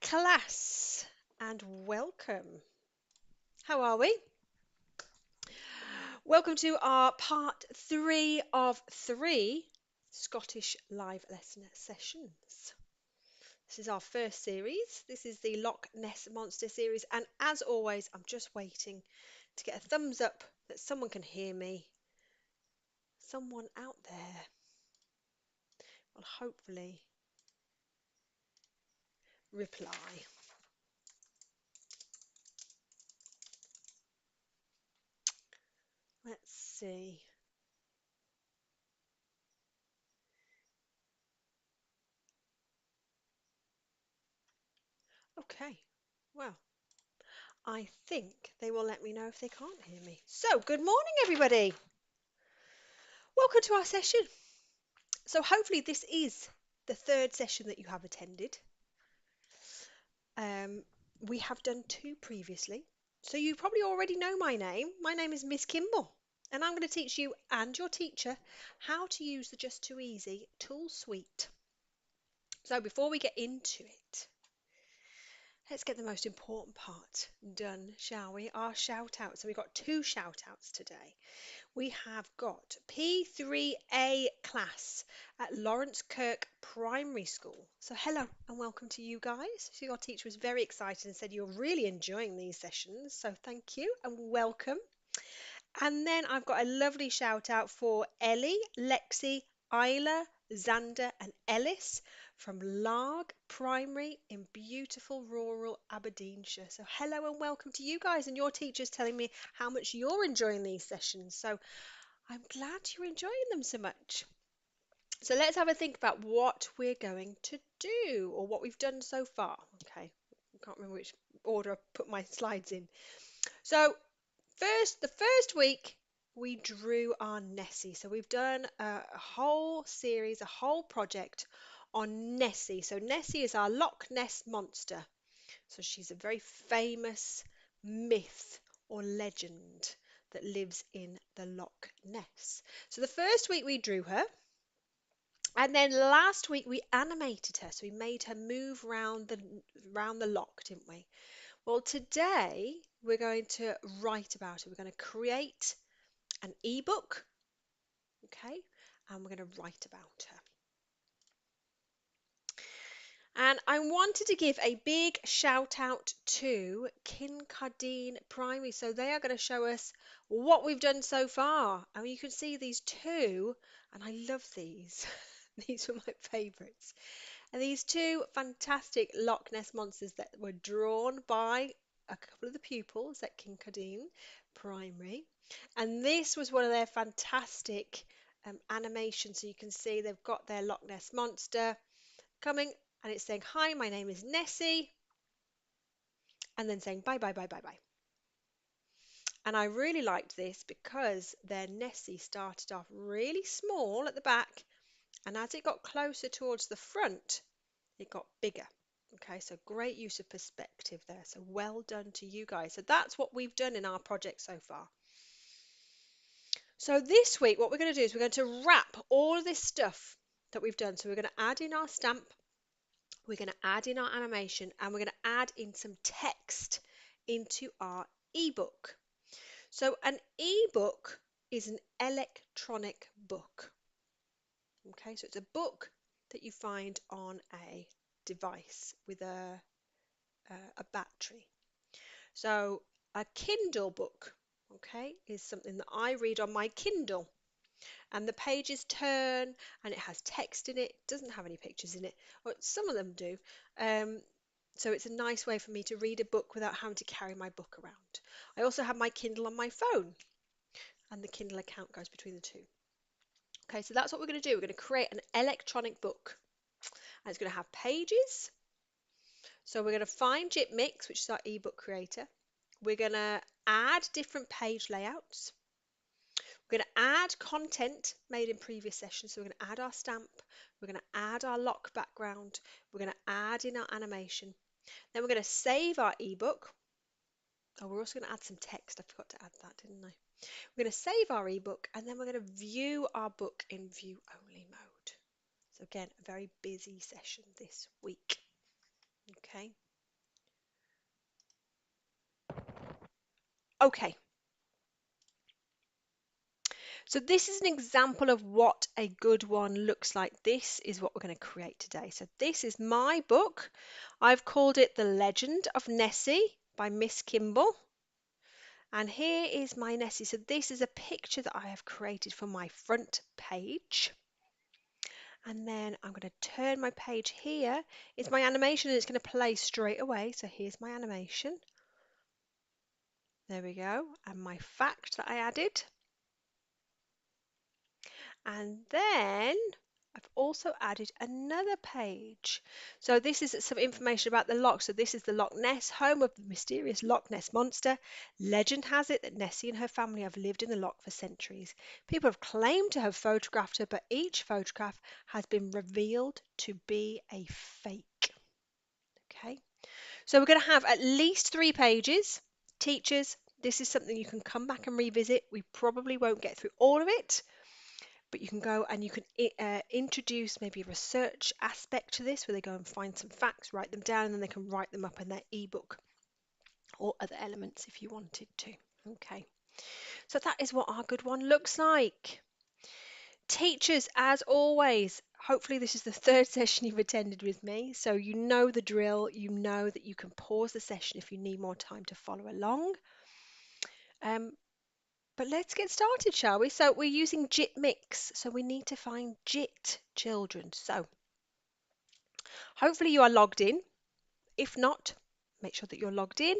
class, and welcome. How are we? Welcome to our part 3 of 3 Scottish live lesson sessions. This is our first series. This is the Loch Ness Monster series, and as always, I'm just waiting to get a thumbs up that someone can hear me. Someone out there will hopefully reply. Let's see. Okay, well, I think they will let me know if they can't hear me. So, good morning, everybody. Welcome to our session. So, hopefully, this is the third session that you have attended. We have done 2 previously. So, you probably already know my name. My name is Miss Kimball, and I'm going to teach you and your teacher how to use the Just2easy tool suite. So, before we get into it, let's get the most important part done, shall we? Our shout out. So, we've got 2 shout outs today. We have got P3A class at Lawrence Kirk Primary School. So hello and welcome to you guys. So your teacher was very excited and said you're really enjoying these sessions. So thank you and welcome. And then I've got a lovely shout out for Ellie, Lexi, Isla, Xander and Ellis from Larg Primary in beautiful rural Aberdeenshire. So hello and welcome to you guys, and your teacher's telling me how much you're enjoying these sessions. So I'm glad you're enjoying them so much. So let's have a think about what we're going to do, or what we've done so far. Okay, I can't remember which order I put my slides in. So the first week we drew our Nessie. So we've done a whole series, a whole project on Nessie. So Nessie is our Loch Ness Monster. So she's a very famous myth or legend that lives in the Loch Ness. So the first week we drew her, and then last week we animated her. So we made her move round the loch, didn't we? Well, today we're going to write about it. We're going to create an ebook, okay, and we're going to write about her. And I wanted to give a big shout out to Kincardine Primary. So they are going to show us what we've done so far. And you can see these 2, and I love these. These were my favourites. And these 2 fantastic Loch Ness monsters that were drawn by a couple of the pupils at Kincardine Primary. And this was one of their fantastic animations. So you can see they've got their Loch Ness Monster coming, and it's saying, hi, my name is Nessie, and then saying bye, bye, bye, bye, bye. And I really liked this because their Nessie started off really small at the back, and as it got closer towards the front, it got bigger. Okay, so great use of perspective there. So well done to you guys. So that's what we've done in our project so far. So this week, what we're going to do is we're going to wrap all of this stuff that we've done. So we're going to add in our stamp, we're going to add in our animation, and we're going to add in some text into our ebook. So an ebook is an electronic book. Okay, so it's a book that you find on a device with a battery. So a Kindle book, okay, is something that I read on my Kindle. And the pages turn and it has text in it. It doesn't have any pictures in it, or some of them do. So it's a nice way for me to read a book without having to carry my book around. I also have my Kindle on my phone, and the Kindle account goes between the 2. Okay, so that's what we're going to do. We're going to create an electronic book, and it's going to have pages. So we're going to find JIT Mix, which is our ebook creator. We're going to add different page layouts. We're going to add content made in previous sessions. So we're going to add our stamp. We're going to add our lock background. We're going to add in our animation. Then we're going to save our ebook. Oh, we're also going to add some text. I forgot to add that, didn't I? We're going to save our ebook, and then we're going to view our book in view only mode. So again, a very busy session this week. Okay. Okay, so this is an example of what a good one looks like. This is what we're going to create today. So this is my book. I've called it The Legend of Nessie by Miss Kimball. And here is my Nessie. So this is a picture that I have created for my front page. And then I'm going to turn my page here. It's my animation and it's going to play straight away. So here's my animation. There we go. And my fact that I added. And then I've also added another page. So this is some information about the loch. So this is the Loch Ness, home of the mysterious Loch Ness Monster. Legend has it that Nessie and her family have lived in the loch for centuries. People have claimed to have photographed her, but each photograph has been revealed to be a fake. Okay, so we're going to have at least 3 pages. Teachers, this is something you can come back and revisit. We probably won't get through all of it, but you can go and you can introduce maybe a research aspect to this where they go and find some facts, write them down, and then they can write them up in their ebook or other elements if you wanted to. Okay, so that is what our good one looks like. Teachers, as always, hopefully this is the 3rd session you've attended with me, so you know the drill. You know that you can pause the session if you need more time to follow along. But let's get started, shall we? So we're using JIT mix, so we need to find JIT children. So hopefully you are logged in. If not, make sure that you're logged in,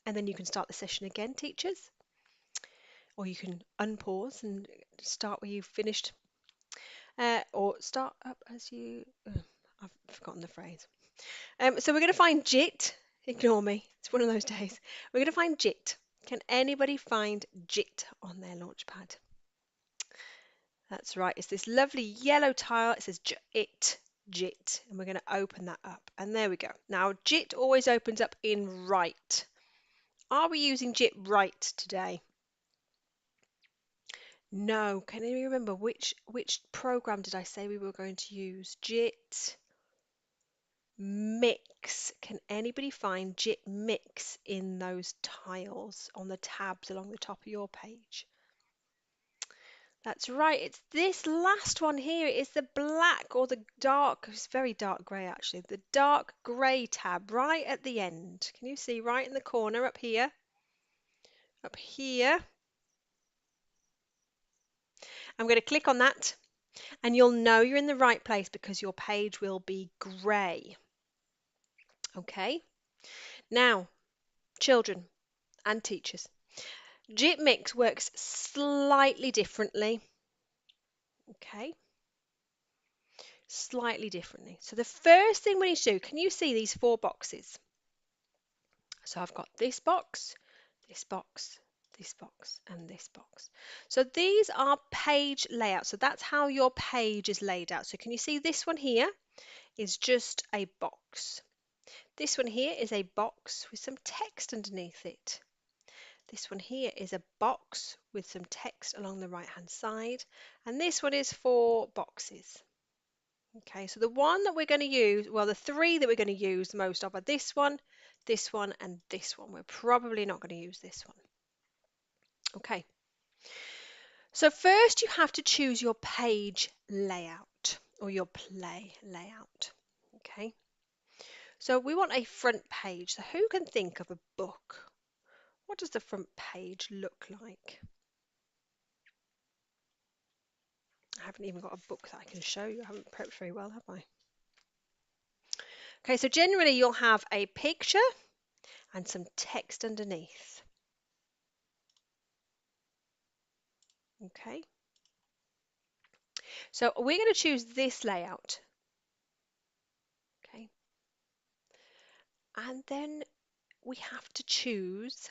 and then you can start the session again, teachers. Or you can unpause and start where you finished, or start up as you... I've forgotten the phrase. So we're going to find JIT. Ignore me. It's one of those days. We're going to find JIT. Can anybody find JIT on their launchpad? That's right. It's this lovely yellow tile. It says JIT, and we're going to open that up. And there we go. Now, JIT always opens up in right. Are we using JIT right today? No. Can you remember which program did I say we were going to use? JIT mix. Can anybody find JIT mix in those tiles on the tabs along the top of your page? That's right, it's this last one here. It is the black or the dark, it's very dark grey actually, the dark grey tab right at the end. Can you see right in the corner up here? Up here. I'm going to click on that and you'll know you're in the right place because your page will be grey. Okay, now children and teachers, JIT Mix works slightly differently. Okay, slightly differently. So the first thing we need to do, can you see these 4 boxes? So I've got this box, this box, this box, and this box. So these are page layouts. So that's how your page is laid out. So can you see this one here is just a box. This one here is a box with some text underneath it. This one here is a box with some text along the right hand side. And this one is 4 boxes. Okay, so the one that we're going to use, well, the 3 that we're going to use most of are this one, and this one. We're probably not going to use this one. Okay, so first you have to choose your page layout or your play layout. Okay, so we want a front page. So who can think of a book? What does the front page look like? I haven't even got a book that I can show you. I haven't prepped very well, have I? Okay, so generally you'll have a picture and some text underneath. Okay, so we're going to choose this layout. Okay, and then we have to choose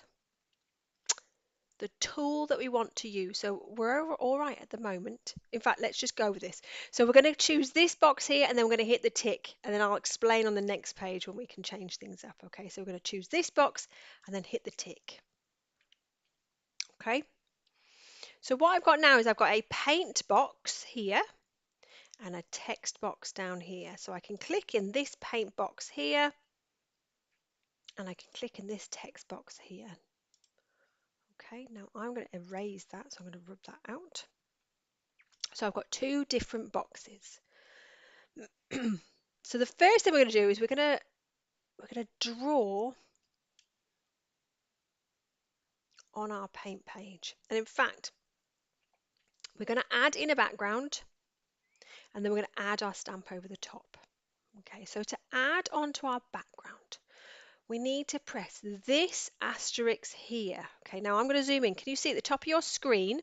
the tool that we want to use. So we're all right at the moment. In fact, let's just go with this. So we're going to choose this box here and then we're going to hit the tick and then I'll explain on the next page when we can change things up. Okay, so we're going to choose this box and then hit the tick. Okay, so what I've got now is I've got a paint box here and a text box down here. So I can click in this paint box here and I can click in this text box here. Okay, now I'm going to erase that, so I'm going to rub that out. So I've got two different boxes. So the first thing we're going to do is we're going to draw on our paint page. And in fact, we're going to add in a background, and then we're going to add our stamp over the top. Okay, so to add onto our background, we need to press this asterisk here. Okay, now I'm going to zoom in. Can you see at the top of your screen?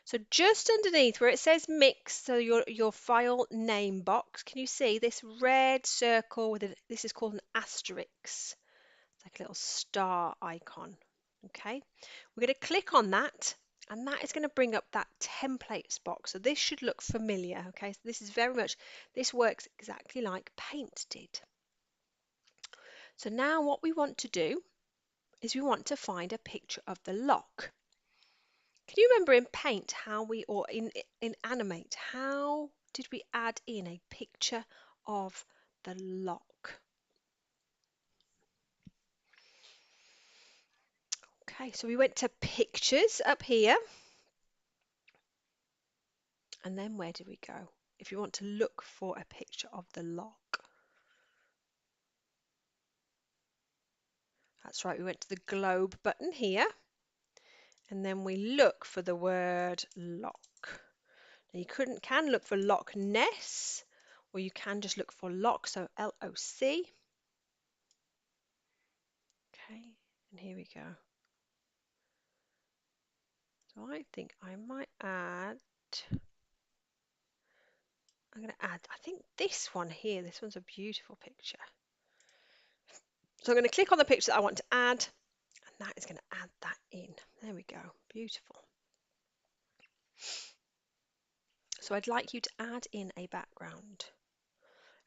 So just underneath where it says mix, so your file name box, can you see this red circle with this is called an asterisk. It's like a little star icon. Okay, we're going to click on that, and that is going to bring up that templates box. So this should look familiar. Okay, so this is very much, this works exactly like Paint did. So now what we want to do is we want to find a picture of the lock. Can you remember in Paint how we, or in Animate, how did we add in a picture of the lock? Okay, so we went to Pictures up here, and then where did we go? If you want to look for a picture of the lock. That's right, we went to the globe button here, and then we look for the word lock. Now you can look for Loch Ness, or you can just look for lock, so L-O-C. Okay, and here we go. So I think I might add, I'm going to add, I think this one here, this one's a beautiful picture. So I'm going to click on the picture that I want to add, and that is going to add that in. There we go, beautiful. So I'd like you to add in a background.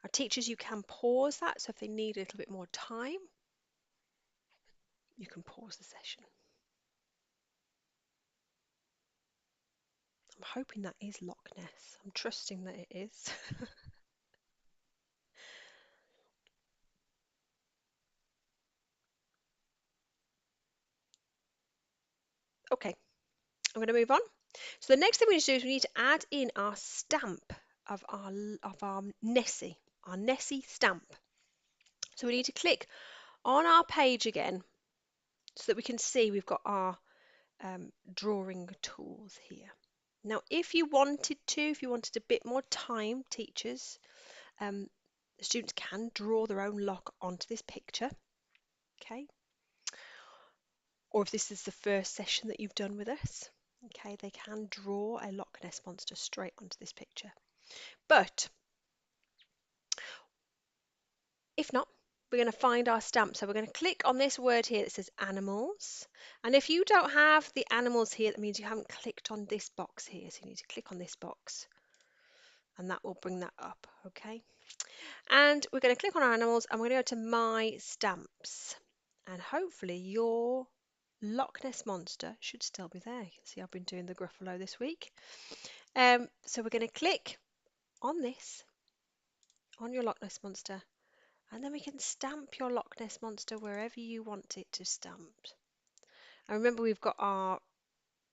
Our teachers, you can pause that, so if they need a little bit more time, you can pause the session. I'm hoping that is Loch Ness. I'm trusting that it is. Okay, I'm going to move on. So the next thing we need to do is we need to add in our stamp of our Nessie, our Nessie stamp. So we need to click on our page again so that we can see we've got our drawing tools here. Now, if you wanted a bit more time, teachers, the students can draw their own lock onto this picture. Okay. Or if this is the first session that you've done with us, okay, they can draw a Loch Ness Monster straight onto this picture. But if not, we're going to find our stamp. So we're going to click on this word here that says animals. And if you don't have the animals here, that means you haven't clicked on this box here. So you need to click on this box, and that will bring that up, okay? And we're going to click on our animals, and we're going to go to My Stamps. And hopefully your Loch Ness Monster should still be there. You can see I've been doing the Gruffalo this week. So we're going to click on this, on your Loch Ness Monster, and then we can stamp your Loch Ness Monster wherever you want it to stamp. And remember, we've got our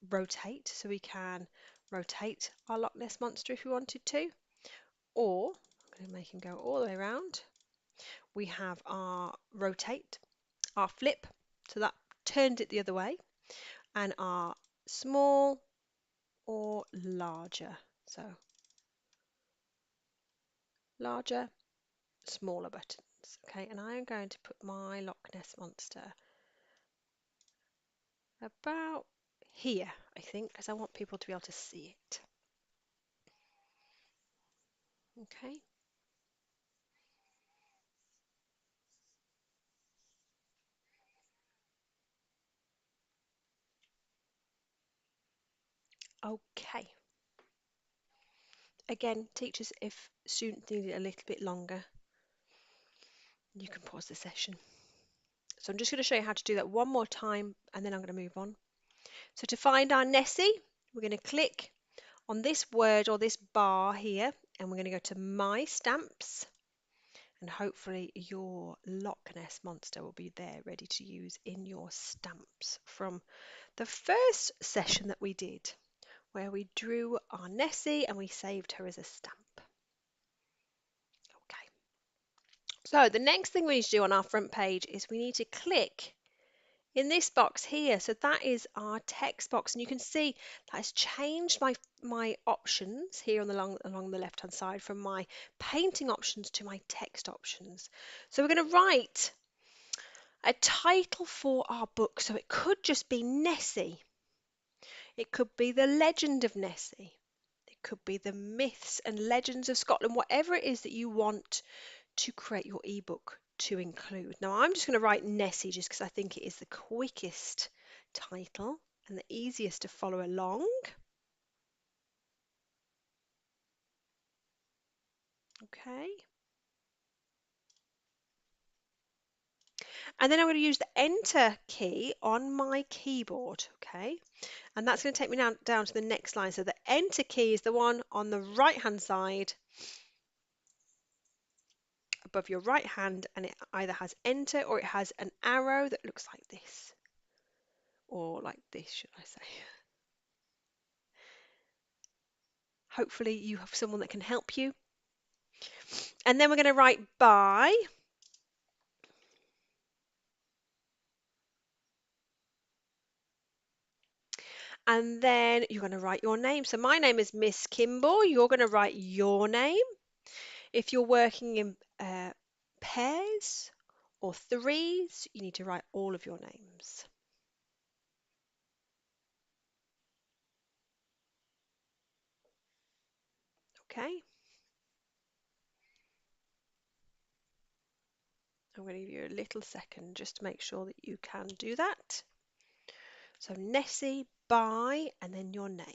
rotate, so we can rotate our Loch Ness Monster if we wanted to, or I'm going to make him go all the way around. We have our rotate, our flip, so that turned it the other way, and our small or larger, so larger, smaller buttons. Okay, and I'm going to put my Loch Ness Monster about here, I think, because I want people to be able to see it. Okay. Okay. Again, teachers, if students need it a little bit longer, you can pause the session. So I'm just going to show you how to do that one more time, and then I'm going to move on. So to find our Nessie, we're going to click on this word or this bar here, and we're going to go to My Stamps, and hopefully your Loch Ness Monster will be there ready to use in your stamps from the first session that we did, where we drew our Nessie and we saved her as a stamp. Okay, so the next thing we need to do on our front page is we need to click in this box here. So that is our text box, and you can see that has changed my options here on along the left hand side from my painting options to my text options. So we're going to write a title for our book. So it could just be Nessie, it could be The Legend of Nessie, it could be The Myths and Legends of Scotland, whatever it is that you want to create your ebook to include. Now I'm just going to write Nessie just because I think it is the quickest title and the easiest to follow along. Okay. And then I'm going to use the Enter key on my keyboard. Okay. And that's going to take me down to the next line. So the Enter key is the one on the right hand side above your right hand, and it either has Enter or it has an arrow that looks like this, or like this, should I say. Hopefully you have someone that can help you. And then we're going to write by. And then you're going to write your name. So my name is Miss Kimball. You're going to write your name. If you're working in pairs or threes, you need to write all of your names. Okay. I'm going to give you a little second just to make sure that you can do that. So Nessie, by, and then your name.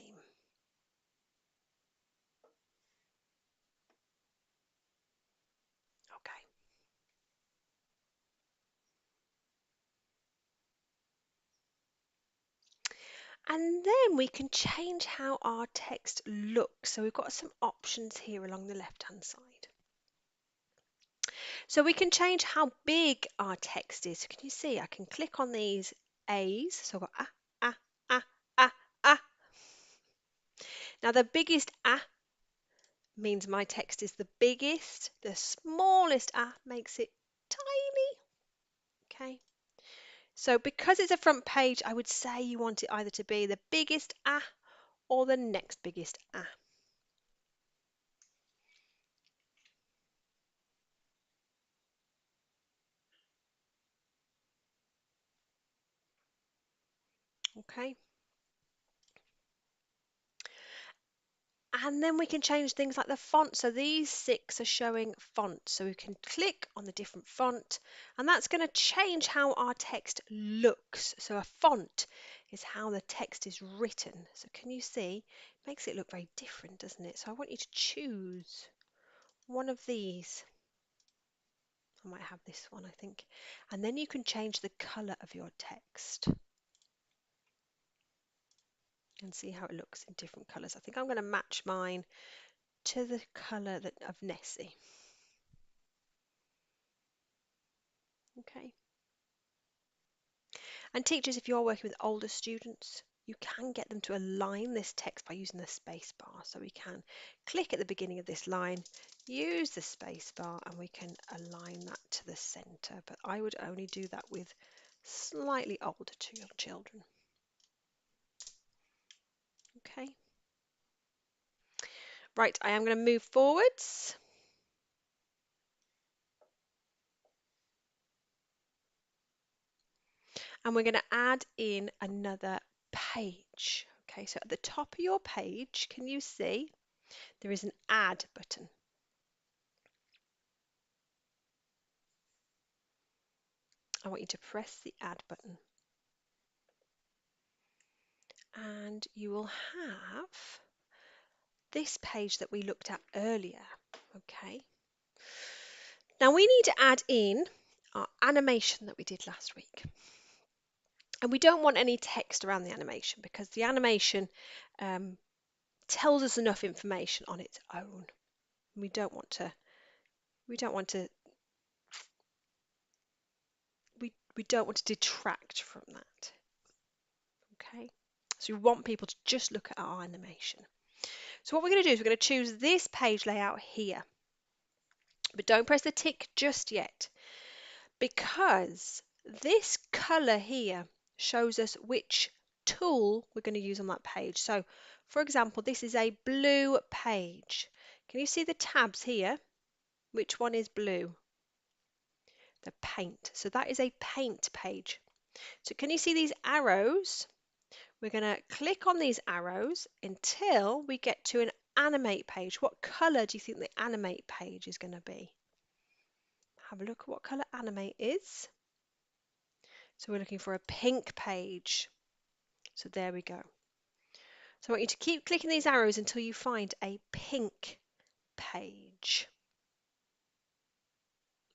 Okay. And then we can change how our text looks. So we've got some options here along the left-hand side. So we can change how big our text is. So can you see? I can click on these A's. So I've got ah, ah, ah, ah. Now the biggest ah means my text is the biggest. The smallest ah makes it tiny. Okay. So because it's a front page, I would say you want it either to be the biggest ah or the next biggest ah. Okay. And then we can change things like the font. So these 6 are showing font. So we can click on the different font, and that's going to change how our text looks. So a font is how the text is written. So can you see? It makes it look very different, doesn't it? So I want you to choose one of these. I might have this one, I think. And then you can change the colour of your text and see how it looks in different colours. I think I'm going to match mine to the colour of Nessie. Okay. And teachers, if you are working with older students, you can get them to align this text by using the space bar. So we can click at the beginning of this line, use the space bar, and we can align that to the center. But I would only do that with slightly older children. Okay. Right, I am going to move forwards. And we're going to add in another page. Okay, so at the top of your page, can you see there is an add button? I want you to press the add button. And you will have this page that we looked at earlier. Okay. Now we need to add in our animation that we did last week. And we don't want any text around the animation because the animation tells us enough information on its own. We don't want to We don't want to detract from that. Okay, so we want people to just look at our animation. So what we're going to do is we're going to choose this page layout here, but don't press the tick just yet, because this color here shows us which tool we're going to use on that page. So for example, this is a blue page. Can you see the tabs here? Which one is blue? The paint. So that is a paint page. So can you see these arrows? We're going to click on these arrows until we get to an animate page. What color do you think the animate page is going to be? Have a look at what color animate is. So we're looking for a pink page. So there we go. So I want you to keep clicking these arrows until you find a pink page.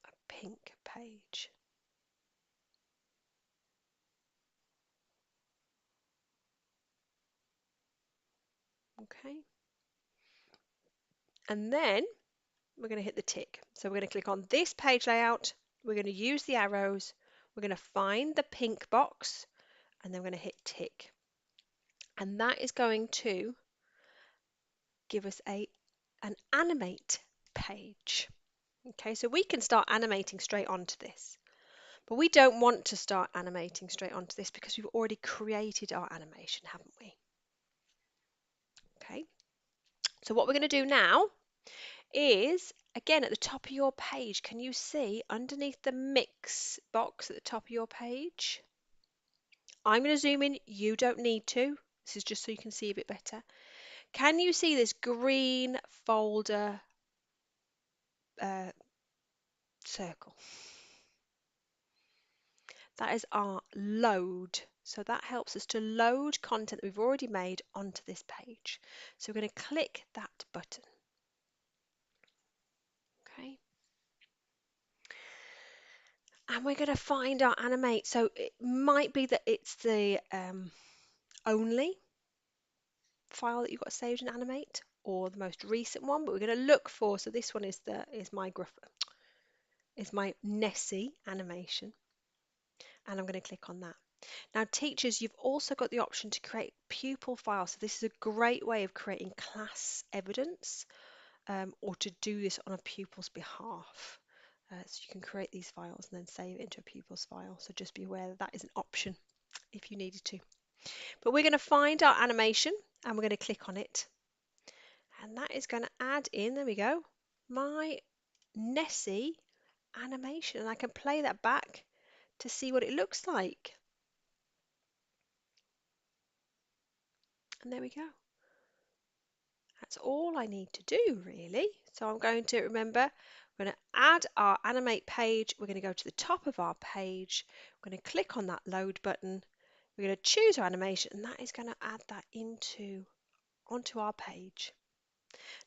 A pink page. Okay. And then we're going to hit the tick. So we're going to click on this page layout. We're going to use the arrows. We're going to find the pink box and then we're going to hit tick. And that is going to give us an animate page. Okay, so we can start animating straight onto this. But we don't want to start animating straight onto this because we've already created our animation, haven't we? Okay, so what we're going to do now is, again, at the top of your page, can you see underneath the mix box at the top of your page? I'm going to zoom in. You don't need to. This is just so you can see a bit better. Can you see this green folder circle? That is our load. So that helps us to load content that we've already made onto this page. So we're going to click that button. Okay. And we're going to find our animate. So it might be that it's the only file that you've got saved in animate or the most recent one, but we're going to look for, so this one is my Nessie animation, and I'm going to click on that. Now teachers, you've also got the option to create pupil files. So this is a great way of creating class evidence or to do this on a pupil's behalf. So you can create these files and then save it into a pupil's file. So just be aware that that is an option if you needed to. But we're going to find our animation and we're going to click on it. And that is going to add in, there we go, my Nessie animation. And I can play that back to see what it looks like. And there we go. That's all I need to do, really. So I'm going to remember, we're going to add our animate page. We're going to go to the top of our page. We're going to click on that load button. We're going to choose our animation, and that is going to add that onto our page.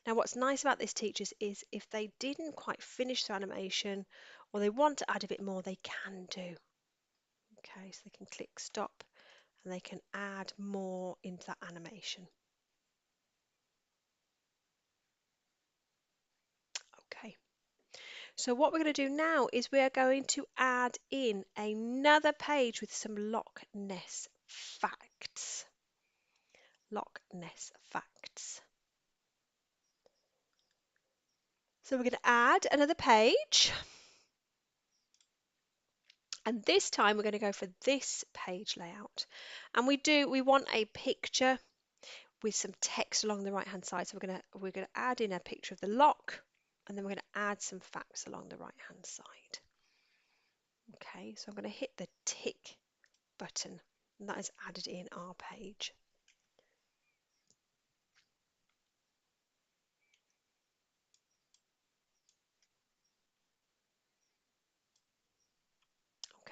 Now, what's nice about this, teachers, is if they didn't quite finish their animation or they want to add a bit more, they can do. Okay, so they can click stop and they can add more into that animation. Okay. So what we're going to do now is we are going to add in another page with some Loch Ness facts. Loch Ness facts. So we're going to add another page. And this time we're going to go for this page layout. And we want a picture with some text along the right hand side. So we're going to add in a picture of the loch, and then we're going to add some facts along the right hand side. Okay, so I'm going to hit the tick button, and that is added in our page.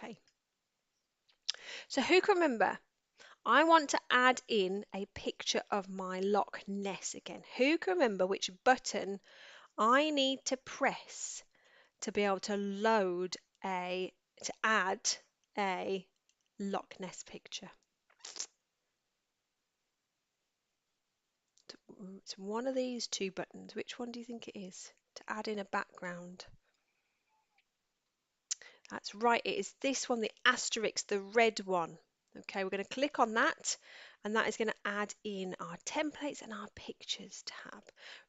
Okay, so who can remember? I want to add in a picture of my Loch Ness again. Who can remember which button I need to press to be able to add a Loch Ness picture? It's one of these two buttons. Which one do you think it is? To add in a background. That's right, it is this one, the asterisk, the red one. Okay, we're going to click on that, and that is going to add in our templates and our pictures tab.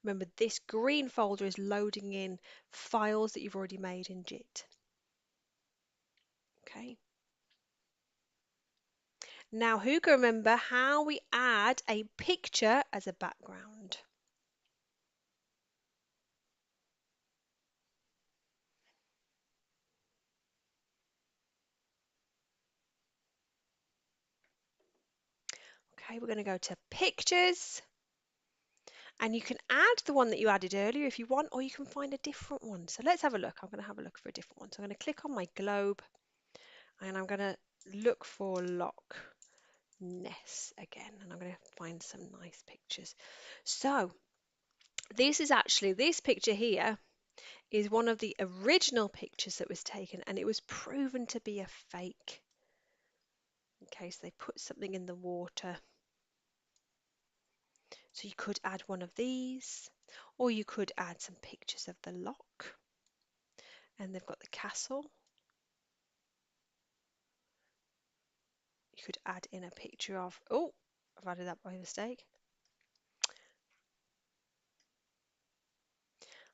Remember, this green folder is loading in files that you've already made in JIT. Okay. Now, who can remember how we add a picture as a background? Okay, we're going to go to Pictures, and you can add the one that you added earlier if you want, or you can find a different one. So let's have a look. I'm going to have a look for a different one. So I'm going to click on my globe, and I'm going to look for Loch Ness again, and I'm going to find some nice pictures. So this is actually, this picture here is one of the original pictures that was taken, and it was proven to be a fake. Okay, so they put something in the water. So you could add one of these, or you could add some pictures of the loch, and they've got the castle. You could add in a picture of, oh, I've added that by mistake.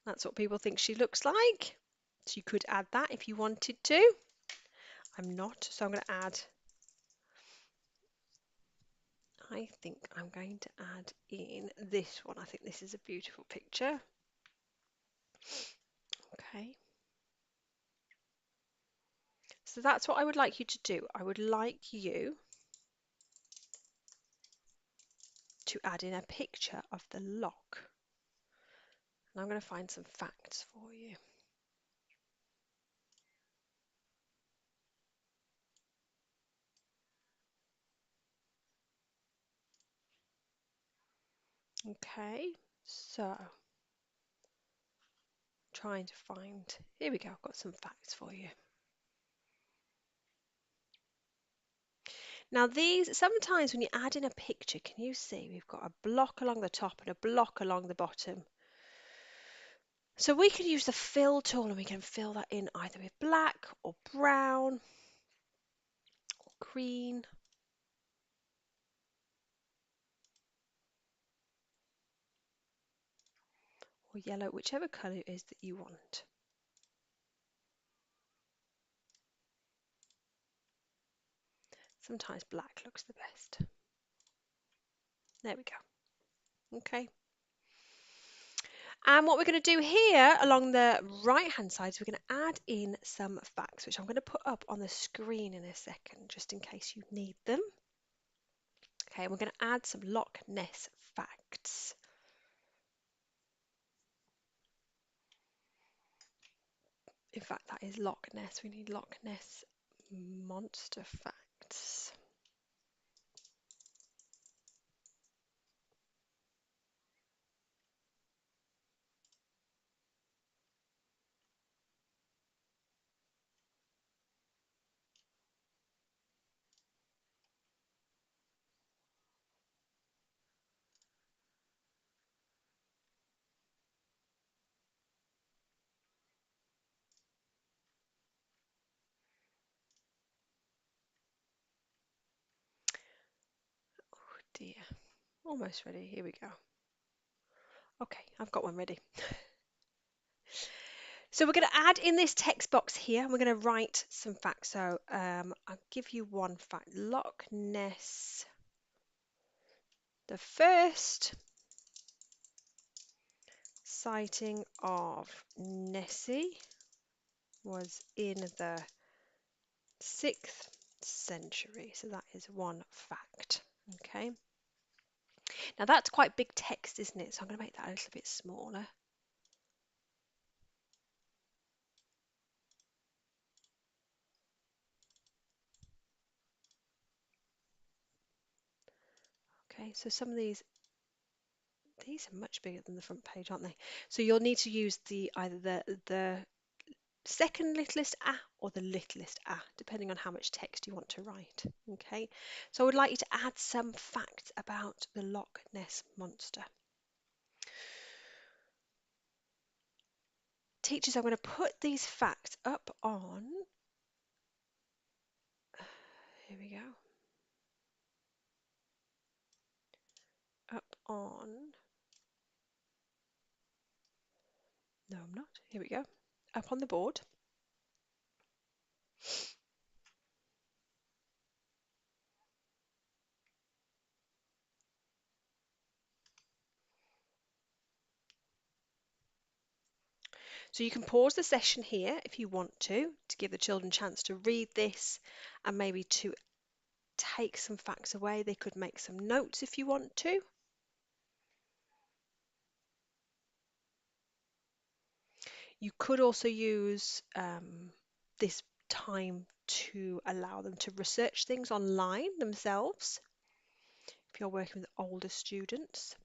That's what people think she looks like. So you could add that if you wanted to. I'm not, so I'm going to add, I think I'm going to add in this one. I think this is a beautiful picture. Okay. So that's what I would like you to do. I would like you to add in a picture of the loch. And I'm going to find some facts for you. Okay, so trying to find, here we go, I've got some facts for you. Now these, sometimes when you add in a picture, can you see we've got a block along the top and a block along the bottom. So we can use the fill tool and we can fill that in either with black or brown or green. Or yellow, whichever colour it is that you want. Sometimes black looks the best. There we go. Okay. And what we're going to do here along the right hand side is we're going to add in some facts, which I'm going to put up on the screen in a second, just in case you need them. Okay, and we're going to add some Loch Ness facts. In fact, that is Loch Ness. We need Loch Ness Monster facts. Oh dear, almost ready. Here we go. Okay, I've got one ready. So we're going to add in this text box here, and we're going to write some facts. So I'll give you one fact. Loch Ness, the first sighting of Nessie was in the 6th century. So that is one fact. Okay. Now that's quite big text, isn't it? So I'm going to make that a little bit smaller. Okay, so some of these are much bigger than the front page, aren't they? So you'll need to use either the second littlest a or the littlest a, depending on how much text you want to write. Okay, so I would like you to add some facts about the Loch Ness Monster. Teachers, I'm going to put these facts up on Here we go. Up on. No, I'm not. Here we go. Up on the board. So you can pause the session here if you want to give the children a chance to read this and maybe to take some facts away. They could make some notes if you want to. You could also use this time to allow them to research things online themselves if you're working with older students.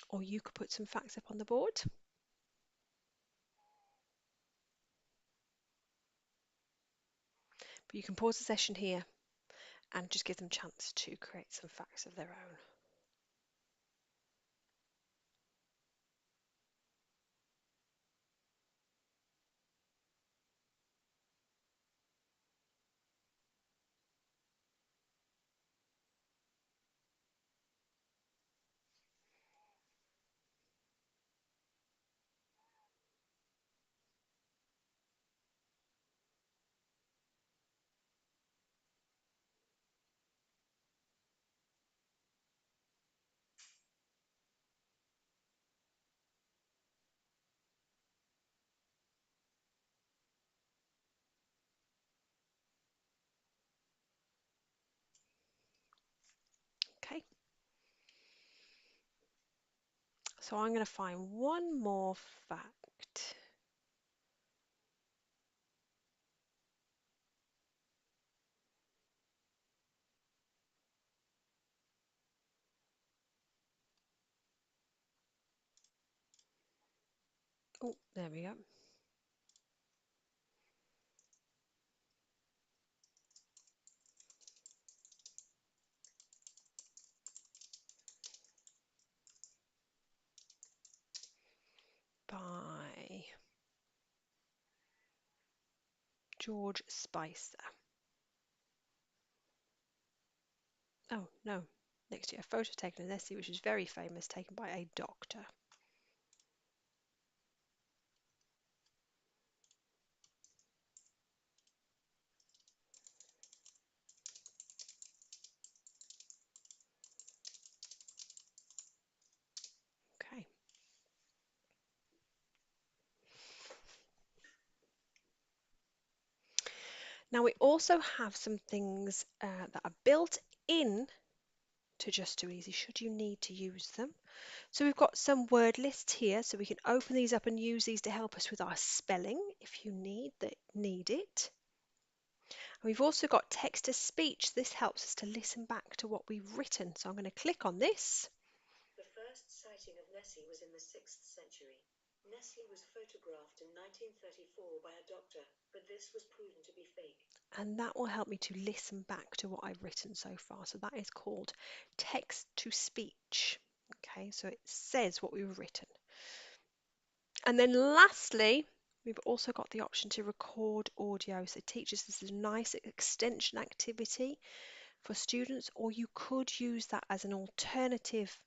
Or you could put some facts up on the board. But you can pause the session here and just give them a chance to create some facts of their own. Okay. So I'm going to find one more fact. Oh, there we go. By George Spicer. Oh, no. Next year, a photo taken of Nessie, which is very famous, taken by a doctor. Okay. Now we also have some things that are built in to Just2easy should you need to use them. So we've got some word lists here, so we can open these up and use these to help us with our spelling if you need it. And we've also got text to speech. This helps us to listen back to what we've written. So I'm going to click on this. The first sighting of Nessie was in the 6th century. Nessie was photographed in 1934 by a doctor, but this was proven to be fake. And that will help me to listen back to what I've written so far. So that is called text to speech. Okay, so it says what we've written. And then lastly, we've also got the option to record audio. So teachers, this is a nice extension activity for students, or you could use that as an alternative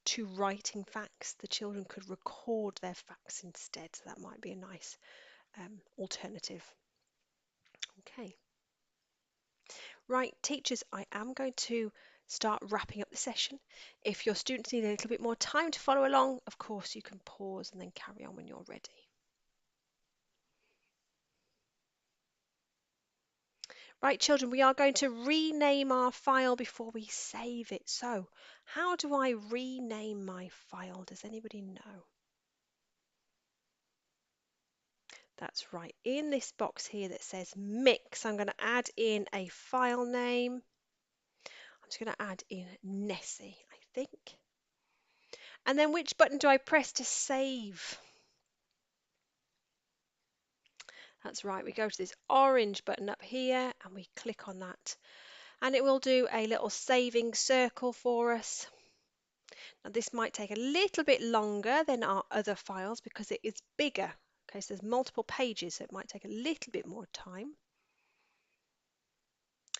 to writing facts. The children could record their facts instead. So that might be a nice alternative. Okay. Right, teachers, I am going to start wrapping up the session. If your students need a little bit more time to follow along, of course, you can pause and then carry on when you're ready. Right, children, we are going to rename our file before we save it. So, how do I rename my file? Does anybody know? That's right. In this box here that says mix, I'm going to add in a file name. I'm just going to add in Nessie, I think. And then which button do I press to save? That's right, we go to this orange button up here and we click on that. And it will do a little saving circle for us. Now this might take a little bit longer than our other files because it is bigger. Okay, so there's multiple pages, so it might take a little bit more time.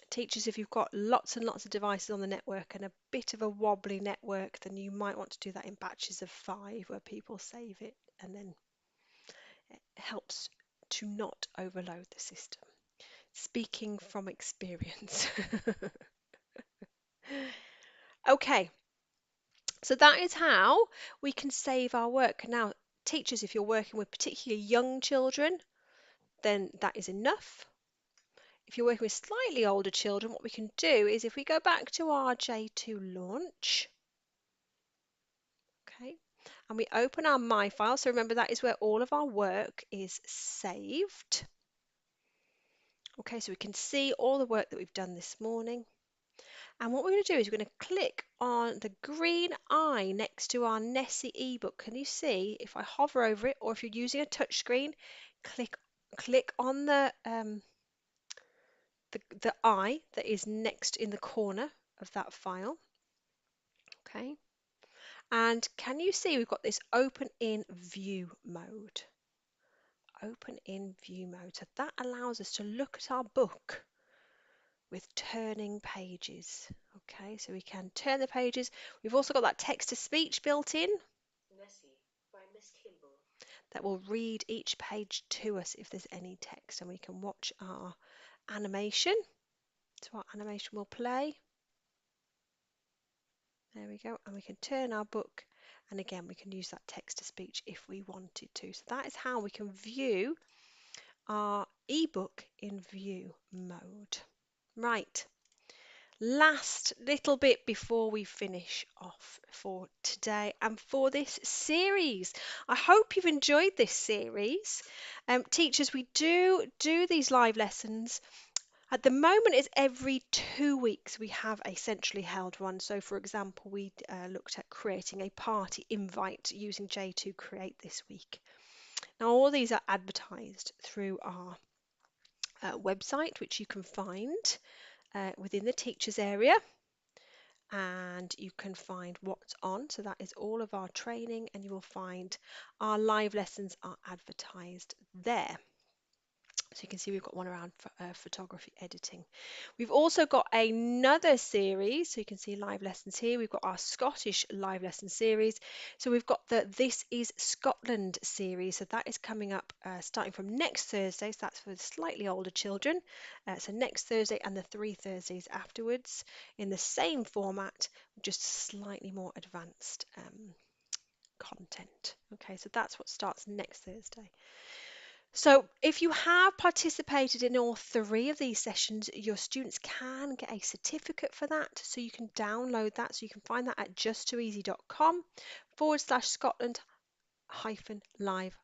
Teachers, if you've got lots and lots of devices on the network and a bit of a wobbly network, then you might want to do that in batches of 5 where people save it, and then it helps to not overload the system. Speaking from experience. Okay, so that is how we can save our work. Now, teachers, if you're working with particularly young children, then that is enough. If you're working with slightly older children, what we can do is if we go back to our J2 launch, okay, and we open our My File, so remember that is where all of our work is saved. Okay, so we can see all the work that we've done this morning. And what we're going to do is we're going to click on the green eye next to our Nessie eBook. Can you see if I hover over it, or if you're using a touch screen, click on the eye that is next in the corner of that file. Okay. And can you see we've got this open in view mode? Open in view mode. So that allows us to look at our book with turning pages. Okay, so we can turn the pages. We've also got that text to speech built in Nessie by Miss Kimball. that will read each page to us if there's any text, and we can watch our animation. So our animation will play. There we go, and we can turn our book, and again we can use that text to speech if we wanted to. So that is how we can view our ebook in view mode. Right, last little bit before we finish off for today and for this series. I hope you've enjoyed this series. Teachers, we do these live lessons. At the moment, it's every 2 weeks we have a centrally held one. So, for example, we looked at creating a party invite using J2 Create this week. Now, all these are advertised through our website, which you can find within the teachers area, and you can find what's on. So that is all of our training, and you will find our live lessons are advertised there. So you can see we've got one around photography editing. We've also got another series, so you can see live lessons here. We've got our Scottish live lesson series. So we've got the This is Scotland series. So that is coming up starting from next Thursday. So that's for slightly older children. So next Thursday and the 3 Thursdays afterwards in the same format, just slightly more advanced content. Okay, so that's what starts next Thursday. So if you have participated in all 3 of these sessions, your students can get a certificate for that. So you can download that. So you can find that at just2easy.com/Scotland live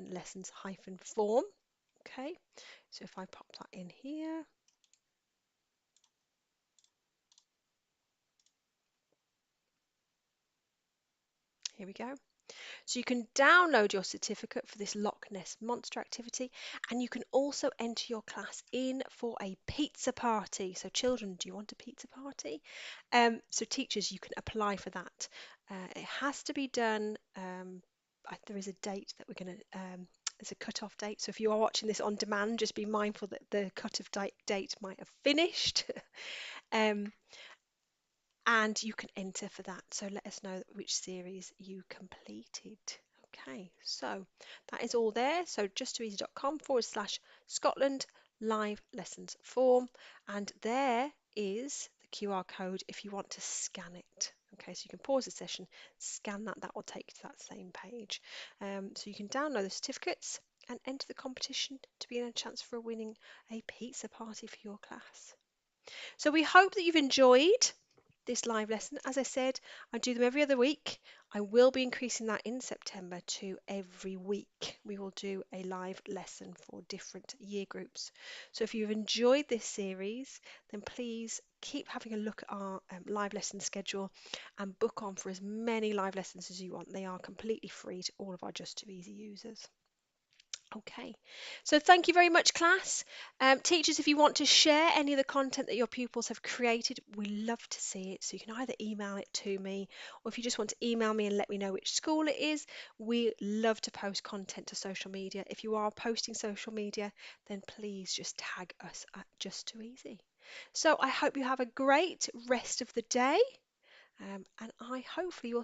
lessons form. Okay, so if I pop that in here, here we go. So you can download your certificate for this Loch Ness Monster activity, and you can also enter your class in for a pizza party. So children, do you want a pizza party? So teachers, you can apply for that. It has to be done. There is a date that we're going to. There's a cut-off date. So if you are watching this on demand, just be mindful that the cut-off date might have finished. And you can enter for that. So let us know which series you completed. Okay, so that is all there. So just2easy.com/Scotland live lessons form, and there is the QR code if you want to scan it. Okay, so you can pause the session, scan that, that will take you to that same page. So you can download the certificates and enter the competition to be in a chance for winning a pizza party for your class. So we hope that you've enjoyed this live lesson. As I said, I do them every other week. I will be increasing that in September to every week. We will do a live lesson for different year groups. So if you've enjoyed this series, then please keep having a look at our live lesson schedule and book on for as many live lessons as you want. They are completely free to all of our Just2easy users. Okay, so thank you very much, class. Teachers, if you want to share any of the content that your pupils have created, we love to see it. So you can either email it to me, or if you just want to email me and let me know which school it is, we love to post content to social media. If you are posting social media, then please just tag us at Just2easy. So I hope you have a great rest of the day, and I hopefully will